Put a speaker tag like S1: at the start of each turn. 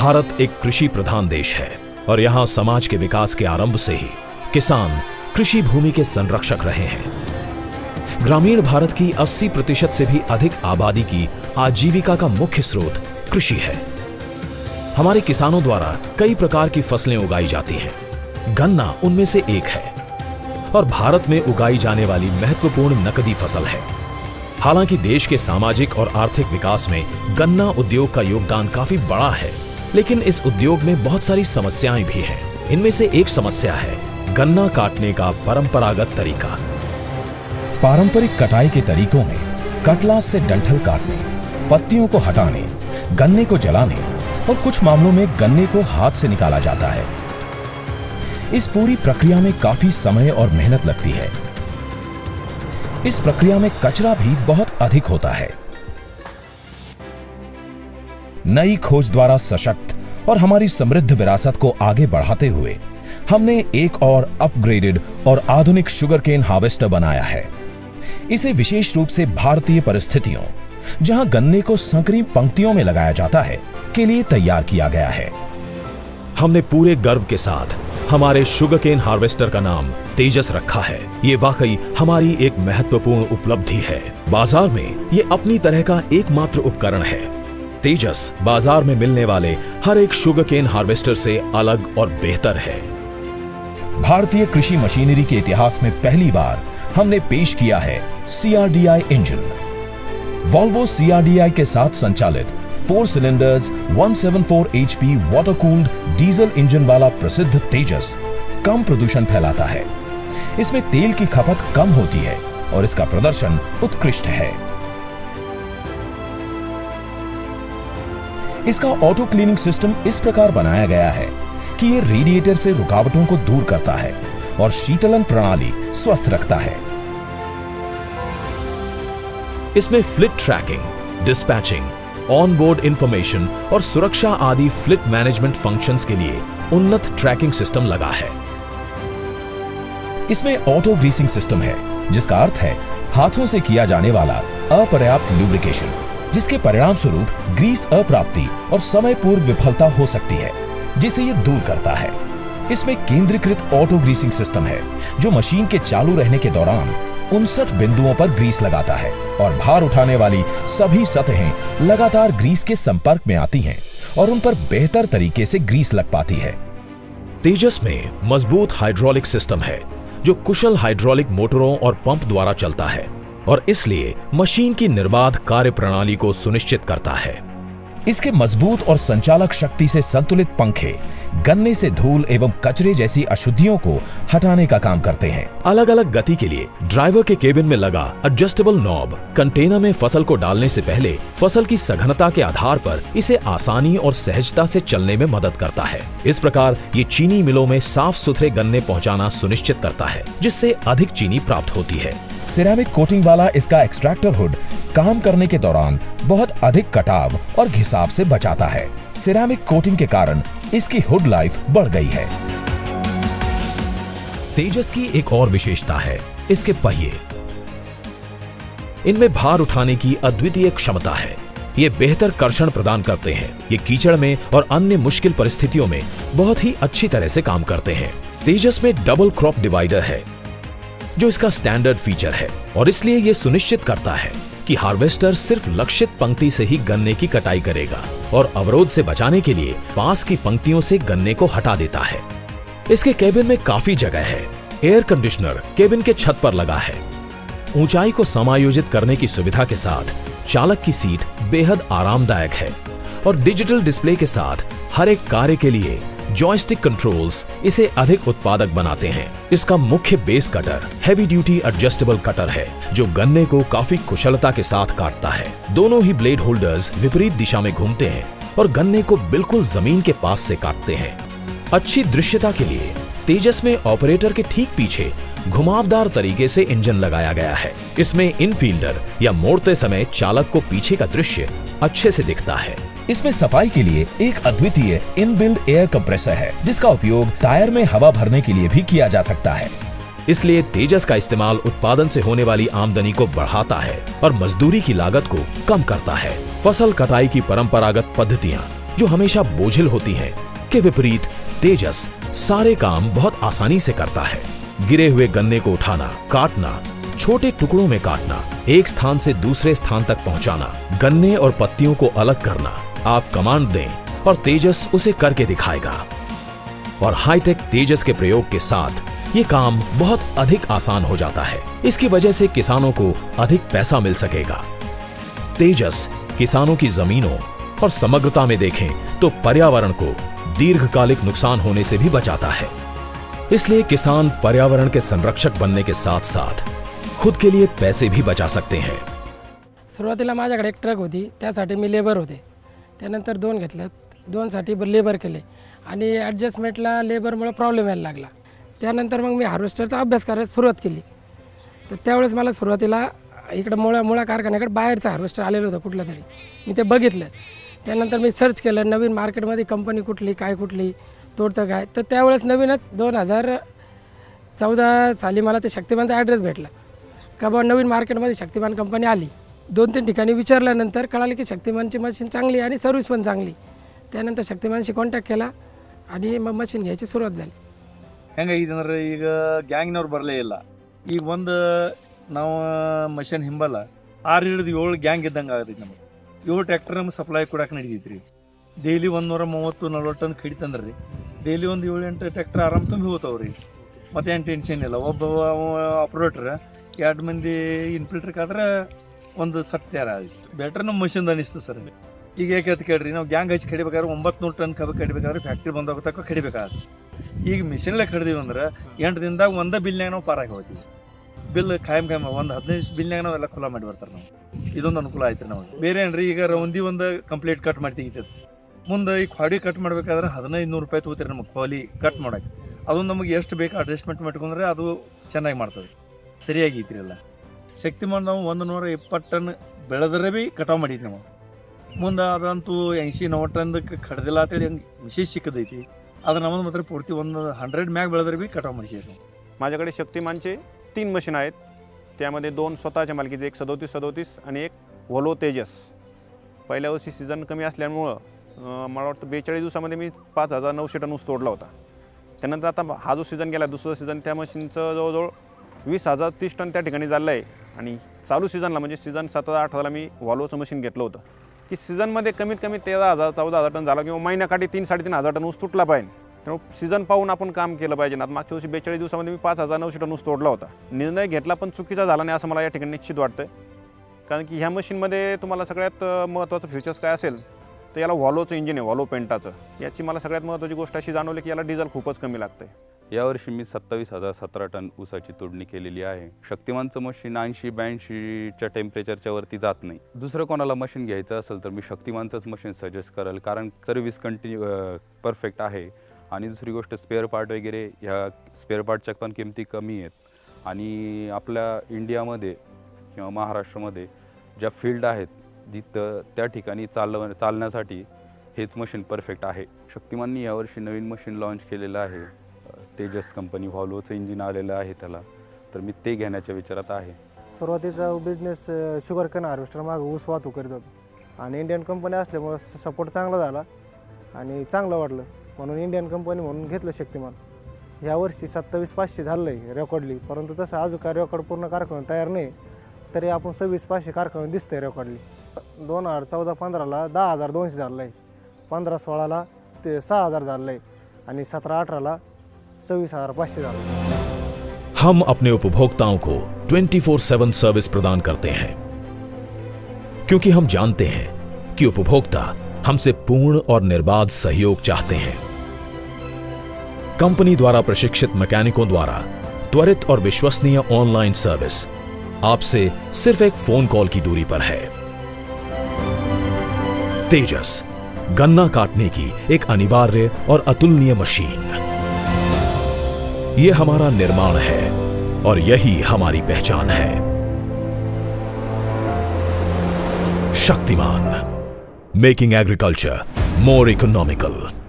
S1: भारत एक कृषि प्रधान देश है और यहाँ समाज के विकास के आरंभ से ही किसान कृषि भूमि के संरक्षक रहे हैं। ग्रामीण भारत की 80% से भी अधिक आबादी की आजीविका का मुख्य स्रोत कृषि है। हमारे किसानों द्वारा कई प्रकार की फसलें उगाई जाती हैं। गन्ना उनमें से एक है और भारत में उगाई जाने वाली महत्वपूर्ण नकदी फसल है। हालांकि देश के सामाजिक और आर्थिक विकास में गन्ना उद्योग का योगदान काफी बड़ा है, लेकिन इस उद्योग में बहुत सारी समस्याएं भी हैं। इनमें से एक समस्या है गन्ना काटने का परंपरागत तरीका।
S2: पारंपरिक कटाई के तरीकों में कटलास से डंठल काटने, पत्तियों को हटाने, गन्ने को जलाने और कुछ मामलों में गन्ने को हाथ से निकाला जाता है। इस पूरी प्रक्रिया में काफी समय और मेहनत लगती है। इस प्रक्रिया में कचरा भी बहुत अधिक होता है। नई खोज द्वारा सशक्त और हमारी समृद्ध विरासत को आगे बढ़ाते हुए हमने एक और अपग्रेडेड और आधुनिक शुगरकेन हार्वेस्टर बनाया है। इसे विशेष रूप से भारतीय परिस्थितियों, जहां गन्ने को संकरी पंक्तियों में लगाया जाता है, के लिए तैयार किया गया है।
S1: हमने पूरे गर्व के साथ हमारे शुगरकेन हार्वेस्टर का नाम तेजस रखा है। ये वाकई हमारी एक महत्वपूर्ण उपलब्धि है। बाजार में ये अपनी तरह का एकमात्र उपकरण है। तेजस बाजार में मिलने वाले हर एक शुगरकेन हार्वेस्टर से अलग और बेहतर है।
S2: भारतीय कृषि मशीनरी के इतिहास में पहली बार हमने पेश किया है CRDI इंजन। वोल्वो CRDI के साथ संचालित 4 cylinders 174 HP water cooled diesel engine वाला प्रसिद्ध तेजस कम प्रदूषण फैलाता है। इसमें तेल की खपत कम होती है और इसका प्रदर्शन उत्कृष्ट है। इसका ऑटो क्लीनिंग सिस्टम इस प्रकार बनाया गया है कि यह रेडिएटर से रुकावटों को दूर करता है और शीतलन प्रणाली स्वस्थ रखता है।
S1: इसमें fleet tracking, dispatching, on board information और सुरक्षा आदि फ्लिट मैनेजमेंट फंक्शंस के लिए उन्नत ट्रैकिंग सिस्टम लगा है।
S2: इसमें ऑटो ग्रीसिंग सिस्टम है, जिसका अर्थ है हाथों से किया जाने वाला अपर्याप्त लुब्रिकेशन, जिसके परिणाम स्वरूप ग्रीस अप्राप्ति और समय पूर्व विफलता हो सकती है, जिसे यह दूर करता है। इसमें केंद्रीकृत ऑटो ग्रीसिंग सिस्टम है, जो मशीन के चालू रहने के दौरान 59 बिंदुओं पर ग्रीस लगाता है और भार उठाने वाली सभी सतहें लगातार ग्रीस के संपर्क में आती हैं और उन पर बेहतर तरीके से ग्रीस लग पाती है।
S1: तेजस में मजबूत हाइड्रोलिक सिस्टम है, जो कुशल हाइड्रोलिक मोटरों और पंप द्वारा चलता है और इसलिए मशीन की निर्बाध कार्य प्रणाली को सुनिश्चित करता है।
S2: इसके मजबूत और संचालक शक्ति से संतुलित पंखे गन्ने से धूल एवं कचरे जैसी अशुद्धियों को हटाने का काम करते हैं।
S1: अलग अलग गति के लिए ड्राइवर के केबिन में लगा एडजस्टेबल नॉब कंटेनर में फसल को डालने से पहले फसल की सघनता के आधार पर इसे आसानी और सहजता से चलने में मदद करता है। इस प्रकार ये चीनी मिलों में साफ सुथरे गन्ने पहुँचाना सुनिश्चित करता है, जिससे अधिक चीनी प्राप्त होती है।
S2: सिरेमिक कोटिंग वाला इसका एक्सट्रैक्टर हुड काम करने के दौरान बहुत अधिक कटाव और घिसाव से बचाता है। सिरेमिक कोटिंग के कारण इसकी हुड लाइफ बढ़ गई है।
S1: तेजस की एक और विशेषता है इसके पहिए। इनमें भार उठाने की अद्वितीय क्षमता है। ये बेहतर कर्षण प्रदान करते हैं। ये कीचड़ में और अन्य मुश्किल परिस्थितियों में बहुत ही अच्छी तरह से काम करते हैं। तेजस में डबल क्रॉप डिवाइडर है, जो इसका स्टैंडर्ड फीचर है और इसलिए यह सुनिश्चित करता है कि हार्वेस्टर सिर्फ लक्षित पंक्ति से ही गन्ने की कटाई करेगा और अवरोध से बचाने के लिए पास की पंक्तियों से गन्ने को हटा देता है। इसके केबिन में काफी जगह है। एयर कंडीशनर केबिन के छत पर लगा है। ऊंचाई को समायोजित करने की सुविधा के साथ चालक की सीट बेहद आरामदायक है और डिजिटल डिस्प्ले के साथ हर एक कार्य के लिए जॉयस्टिक कंट्रोल्स इसे अधिक उत्पादक बनाते हैं। इसका मुख्य base cutter heavy duty adjustable cutter है, जो गन्ने को काफी कुशलता के साथ काटता है। दोनों ही ब्लेड होल्डर्स विपरीत दिशा में घूमते हैं और गन्ने को बिल्कुल जमीन के पास से काटते हैं। अच्छी दृश्यता के लिए तेजस में ऑपरेटर के ठीक पीछे घुमावदार तरीके से इंजन लगाया गया है। इसमें इनफील्डर या मोड़ते समय चालक को पीछे का दृश्य अच्छे से दिखता है।
S2: इसमें सफाई के लिए एक अद्वितीय इनबिल्ट एयर कंप्रेसर है, जिसका उपयोग टायर में हवा भरने के लिए भी किया जा सकता है।
S1: इसलिए तेजस का इस्तेमाल उत्पादन से होने वाली आमदनी को बढ़ाता है और मजदूरी की लागत को कम करता है। फसल कटाई की परंपरागत पद्धतियां जो हमेशा बोझिल होती हैं, के विपरीत तेजस सारे काम बहुत आसानी से करता है। गिरे हुए गन्ने को उठाना, काटना, छोटे टुकड़ों में काटना, एक स्थान से दूसरे स्थान तक पहुंचाना, गन्ने और पत्तियों को अलग करना, आप कमांड दें और तेजस उसे करके दिखाएगा। और हाईटेक तेजस के प्रयोग के साथ ये काम बहुत अधिक आसान हो जाता है। इसकी वजह से किसानों को अधिक पैसा मिल सकेगा। तेजस किसानों की जमीनों और समग्रता में देखें तो पर्यावरण को दीर्घकालिक नुकसान होने से भी बचाता है। इसलिए किसान पर्यावरण के संरक्षक बनने के साथ साथ खुद के लिए पैसे भी बचा सकते हैं।
S3: सुरुवातीला माझ्याकडे एक ट्रक होती, त्यासाठी मी लेबर होते. त्यानंतर 2 घेतल्यात, 2साठी लेबर केले आणि ॲडजस्टमेंटला लेबरमुळे प्रॉब्लेम यायला लागला. त्यानंतर मग मी हार्वेस्टरचा अभ्यास करायला सुरुवात केली. तर त्यावेळेस मला सुरुवातीला इकडं मुळा कारखान्याकडे बाहेरचं हार्वेस्टर आलेलं होतं कुठलं तरी, मी ते बघितलं. त्यानंतर मी सर्च केलं नवीन मार्केटमध्ये कंपनी कुठली, काय कुठली, तोडतं काय. तर त्यावेळेस नवीनच 2014 साली मला ते शक्तिमानचा ॲड्रेस भेटला का बा नवीन मार्केटमध्ये शक्तिमान कंपनी आली. 2-3 ठिकाणी विचारल्यानंतर कळालं की शक्तिमानची मशीन चांगली आणि सर्व्हिस पण चांगली. त्यानंतर शक्तिमानशी कॉन्टॅक्ट केला आणि मग मशीन घ्यायची सुरुवात झाली.
S4: ಹೆಂಗಾಗಿದಂದ್ರೆ ಈಗ ಗ್ಯಾಂಗ್ನವ್ರು ಬರಲೇ ಇಲ್ಲ. ಈಗ ಒಂದು ನಾವು ಮಷಿನ್ ಹಿಂಬಲ್ಲ 6 ಹಿಡಿದು 7 ಗ್ಯಾಂಗ್ ಇದ್ದಂಗೆ ಆಗತೈತಿ. ನಮಗೆ 7 ಟ್ರ್ಯಾಕ್ಟರ್ ನಮ್ಗೆ ಸಪ್ಲೈ ಕೊಡಕ್ಕೆ ನಡೀತೈತಿ ರೀ. ಡೈಲಿ 130-140 ಟನ್ ಕಡಿತಂದ್ರೆ ರೀ ಡೈಲಿ ಒಂದು 7-8 ಟ್ರ್ಯಾಕ್ಟರ್ ಆರಾಮ್ ತುಂಬಿ ಹೋಗ್ತಾವ್ರಿ. ಮತ್ತೇನು ಟೆನ್ಷನ್ ಇಲ್ಲ. ಒಬ್ಬ ಆಪ್ರೇಟರ್ 2 ಮಂದಿ ಇನ್ಫಿಲ್ಟ್ರಕ್ಕಾದ್ರೆ ಒಂದು ಸತ್ಯಾರ ಬೆಟ್ರ್ ನಮ್ಮ ಮಷಿನ್ ಅನಿಸ್ತು ಸರ್. ಈಗ ಯಾಕೆ ಅಂತ ಕೇಳ್ರಿ, ನಾವು ಗ್ಯಾಂಗ್ ಹಚ್ಚಿ ಕಡಿಬೇಕಾದ್ರೆ 900 ಟನ್ ಕಬ್ಬು ಕಡಿಬೇಕಾದ್ರೆ ಫ್ಯಾಕ್ಟ್ರಿ ಬಂದಾಗ ತಕ್ಕ ಕಡಿಬೇಕಾದ್ರೆ ಈಗ ಮಿಷಿನ್ಲೆ ಕಡ್ದೀವಿ ಅಂದ್ರೆ 8 ದಿನದಾಗ ಒಂದೇ ಬಿಲ್ನಾಗ ನಾವು ಪಾರಾಗಿ ಹೋಗ್ತೀವಿ. ಬಿಲ್ ಖಾಯಂ ಒಂದು 15 ಬಿಲ್ನಾಗ ನಾವೆಲ್ಲ ಖುಲಾ ಮಾಡಿ ಬರ್ತಾರೆ. ನಾವು ಇದೊಂದು ಅನುಕೂಲ ಆಯ್ತು ನಮಗೆ. ಬೇರೆ ಏನ್ರಿ, ಈಗ ರೌಂದಿ ಒಂದು ಕಂಪ್ಲೀಟ್ ಕಟ್ ಮಾಡಿ ತೆಗಿತದೆ. ಮುಂದೆ ಈ ಕ್ವಾಡಿ ಕಟ್ ಮಾಡ್ಬೇಕಾದ್ರೆ 1500 ರೂಪಾಯಿ ತಗೋತೀರಿ ನಮಗೆ ಕ್ವಾಲಿ ಕಟ್ ಮಾಡೋಕೆ. ಅದು ನಮಗೆ ಎಷ್ಟು ಬೇಕು ಅಡ್ಜಸ್ಟ್ಮೆಂಟ್ ಮಾಡ್ಕೊಂಡ್ರೆ ಅದು ಚೆನ್ನಾಗಿ ಮಾಡ್ತದೆ, ಸರಿಯಾಗೈತ್ರಿ ಎಲ್ಲ. ಶಕ್ತಿಮಾನ್ ನಾವು 120 ಟನ್ ಬೆಳೆದ್ರೆ ಭೀ ಕಟಾವು ಮಾಡಿದ್ವಿ ನಾವು. ಮುಂದೆ ಅದಂತೂ 80-90 ಟನ್ದಕ್ಕೆ ಕಡ್ದಿಲ್ಲ ಅಂತೇಳಿ ಹಂಗೆ ವಿಶೇಷ ಸಿಕ್ಕದೈತಿ. ಅದು ನಮ್ಮದು ಮಾತ್ರ ಪೂರ್ತಿ 100 मॅग ಬೆಳೆದ್ರೆ ಭೀ कटाव ಮಾಡಿಸಿ.
S5: माझ्याकडे शक्तिमानचे 3 मशीन आहेत. त्यामध्ये 2 स्वतःच्या मालकीचे, एक 3737 आणि एक व्होल्वो तेजस. पहिल्या वर्षी सीझन कमी असल्यामुळं मला वाटतं 42 दिवसामध्ये मी 5900 टन ऊस तोडला होता. त्यानंतर आता हा जो सीझन गेला, दुसरं सीझन, त्या मशीनचं जवळजवळ 20,030 टन त्या ठिकाणी झालं आहे. आणि चालू सीझनला म्हणजे सीझन 17-18ला मी व्हॉल्वोचं मशीन घेतलं होतं की सीझनमध्ये कमीत कमी 13,000-14,000 टन झाला किंवा महिन्याकाठी 3-3,500 टन ऊस तुटला पाहिजे. त्यामुळे सीझन पाहून आपण काम केलं पाहिजे ना. मागच्या वर्षी 42 दिवसामध्ये मी 5,900 टन ऊस तोडला होता. निर्णय घेतला पण चुकीचा झाला नाही असं मला या ठिकाणी निश्चित वाटतं. कारण की ह्या मशीनमध्ये तुम्हाला सगळ्यात महत्त्वाचं फीचर्स काय असेल तर याला व्हॉल्वोचं इंजिन आहे, व्हॉल्वो पेंटाचं. याची मला सगळ्यात महत्त्वाची गोष्ट अशी जाणवली की याला डिझेल खूपच कमी लागतं.
S6: यावर्षी मी 27,017 टन ऊसाची तोडणी केलेली आहे. शक्तिमानचं मशीन 80-82च्या टेम्परेचरच्या वरती जात नाही. दुसरं कोणाला मशीन घ्यायचं असेल तर मी शक्तिमानचंच मशीन सजेस्ट करेल, कारण सर्व्हिस परफेक्ट आहे. आणि दुसरी गोष्ट स्पेअर पार्ट वगैरे, ह्या स्पेअर पार्टच्या पण किमती कमी आहेत. आणि आपल्या इंडियामध्ये किंवा महाराष्ट्रामध्ये ज्या फील्ड आहेत जिथं त्या ठिकाणी चालण्यासाठी हेच मशीन परफेक्ट आहे. शक्तिमाननी यावर्षी नवीन मशीन लॉन्च केलेलं आहे, तेजस कंपनी, व्हॉल्वोचं इंजिन आलेलं आहे त्याला. तर मी ते घेण्याच्या विचारात आहे.
S7: सुरुवातीचा बिझनेस शुगर कन हार्वेस्टर मागं ऊस वाहतूक करीत होतो आणि इंडियन कंपनी असल्यामुळं सपोर्ट चांगला झाला आणि चांगलं वाटलं म्हणून इंडियन कंपनी म्हणून घेतलं शक्तिमान. यावर्षी 27,500 झालं आहे रेकॉर्डली, परंतु तसं अजून काय रेकॉर्ड पूर्ण कारखाना तयार नाही. तरी आपण 26,500 कारखाना दिसतंय रेकॉर्डली. 2014-15ला 10,200 झालं आहे, 15-16ला ते 6,000 झालं आहे आणि 17-18ला 26,500 झालं.
S1: हम अपने उपभोक्ताओं को 24/7 सर्विस प्रदान करते हैं क्योंकि हम जानते हैं कि उपभोक्ता हमसे पूर्ण और निर्बाध सहयोग चाहते हैं। कंपनी द्वारा प्रशिक्षित मैकेनिकों द्वारा त्वरित और विश्वसनीय ऑनलाइन सर्विस आपसे सिर्फ एक फोन कॉल की दूरी पर है। तेजस, गन्ना काटने की एक अनिवार्य और अतुलनीय मशीन। ये हमारा निर्माण है और यही हमारी पहचान है। शक्तिमान, मेकिंग एग्रीकल्चर मोर इकोनॉमिकल।